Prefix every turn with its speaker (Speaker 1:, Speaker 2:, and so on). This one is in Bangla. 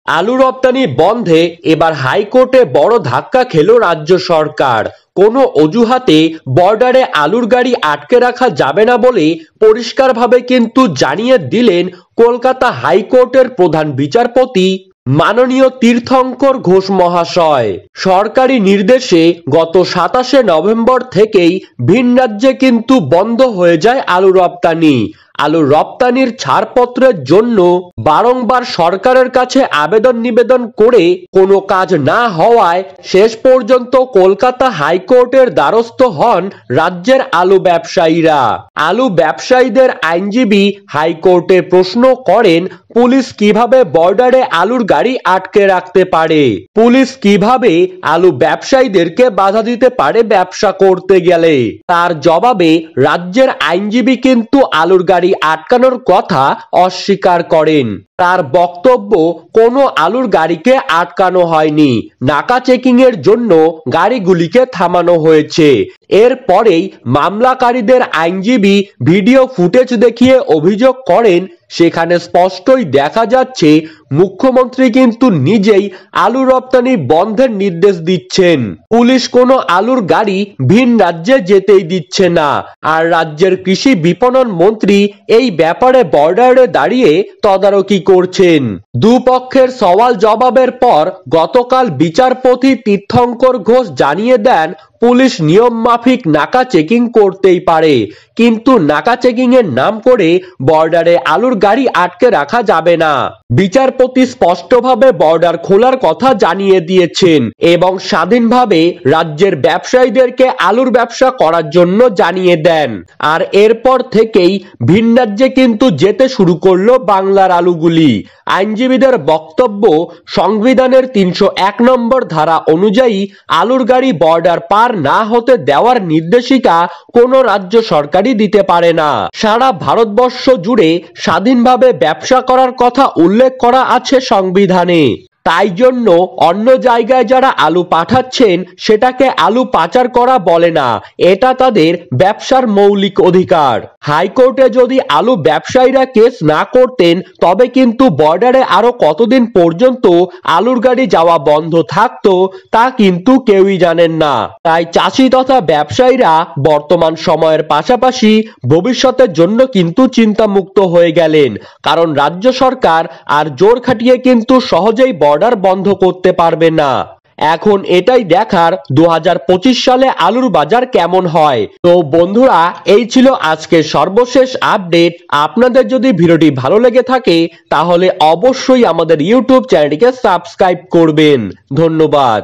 Speaker 1: আলু রপ্তানি বন্ধে এবার হাইকোর্টে বড় ধাক্কা খেল রাজ্য সরকার। কোনো অজুহাতে বর্ডারে আলুর গাড়ি আটকে রাখা যাবে না বলে পরিষ্কারভাবে কিন্তু জানিয়ে দিলেন কলকাতা হাইকোর্টের প্রধান বিচারপতি মাননীয় তীর্থঙ্কর ঘোষ মহাশয়। সরকারি নির্দেশে গত 27শে নভেম্বর থেকেই ভিন রাজ্যে কিন্তু বন্ধ হয়ে যায় আলু রপ্তানি। আলু রপ্তানির ছাড়পত্রের জন্য বারংবার সরকারের কাছে আবেদন নিবেদন করে কোনো কাজ না হওয়ায় শেষ পর্যন্ত কলকাতা হাইকোর্টের দ্বারস্থ হন রাজ্যের আলু ব্যবসায়ীরা। আলু ব্যবসায়ীদের আইনজীবী হাইকোর্টে প্রশ্ন করেন, পুলিশ কিভাবে বর্ডারে আলুর গাড়ি আটকে রাখতে পারে? পুলিশ কিভাবে আলু ব্যবসায়ীদেরকে বাধা দিতে পারে ব্যবসা করতে গেলে? তার জবাবে রাজ্যের আইনজীবী কিন্তু আলুর গাড়ি আটকানোর কথা অস্বীকার করেন। তার বক্তব্য, কোনো আলুর গাড়িকে আটকানো হয়নি, নাকা চেকিং এর জন্য গাড়িগুলিকে থামানো হয়েছে। এরপরেই মামলাকারীদের আইনজীবী ভিডিও ফুটেজ দেখিয়ে অভিযোগ করেন, সেখানে স্পষ্টই দেখা যাচ্ছে মুখ্যমন্ত্রী কিন্তু নিজেই আলু রপ্তানি বন্ধের নির্দেশ দিচ্ছেন। পুলিশ কোনো আলুর গাড়ি ভিন রাজ্যে যেতেই দিচ্ছে না। আর রাজ্যের কৃষি বিপণন মন্ত্রী এই ব্যাপারে বর্ডারে দাঁড়িয়ে তদারকি করছেন। দুপক্ষের সওয়াল জবাবের পর গতকাল বিচারপতি তীর্থঙ্কর ঘোষ জানিয়ে দেন, পুলিশ নিয়ম মাফিক নাকা চেকিং করতেই পারে, কিন্তু নাকা চেকিং এর নাম করে বর্ডারে আলুর গাড়ি আটকে রাখা যাবে না। বিচারপতি স্পষ্টভাবে বর্ডার খোলার কথা জানিয়ে দিয়েছেন এবং স্বাধীনভাবে রাজ্যের ব্যবসায়ীদেরকে আলুর ব্যবসা করার জন্য জানিয়ে দেন। আর এরপর থেকেই ভিন রাজ্যে কিন্তু যেতে শুরু করলো বাংলার আলুগুলি। আইনজীবীদের বক্তব্য, সংবিধানের 301 নম্বর ধারা অনুযায়ী আলুর গাড়ি বর্ডার পার না হতে দেওয়ার নির্দেশিকা কোনো রাজ্য সরকারই দিতে পারে না। সারা ভারতবর্ষ জুড়ে স্বাধীনভাবে ব্যবসা করার কথা উল্লেখ করা আছে সংবিধানে। তাই জন্য অন্য জায়গায় যারা আলু পাঠাচ্ছেন সেটাকে আলু পাচার করা বলে না, এটা তাদের ব্যবসার মৌলিক অধিকার। হাইকোর্টে যদি আলু ব্যবসায়ীরা কেস না করতেন তবে কিন্তু বর্ডারে আরো কতদিন পর্যন্ত আলুর গাড়ি যাওয়া বন্ধ থাকতো তা কিন্তু কেউই জানেন না। তাই চাষি তথা ব্যবসায়ীরা বর্তমান সময়ের পাশাপাশি ভবিষ্যতের জন্য কিন্তু চিন্তামুক্ত হয়ে গেলেন, কারণ রাজ্য সরকার আর জোর খাটিয়ে কিন্তু সহজেই বর্ডার বন্ধ করতে পারবে না। এখন এটাই দেখার 2025 সালে আলুর বাজার কেমন হয়। তো বন্ধুরা, এই ছিল আজকের সর্বশেষ আপডেট। আপনাদের যদি ভিডিওটি ভালো লেগে থাকে তাহলে অবশ্যই আমাদের ইউটিউব চ্যানেলটিকে সাবস্ক্রাইব করবেন। ধন্যবাদ।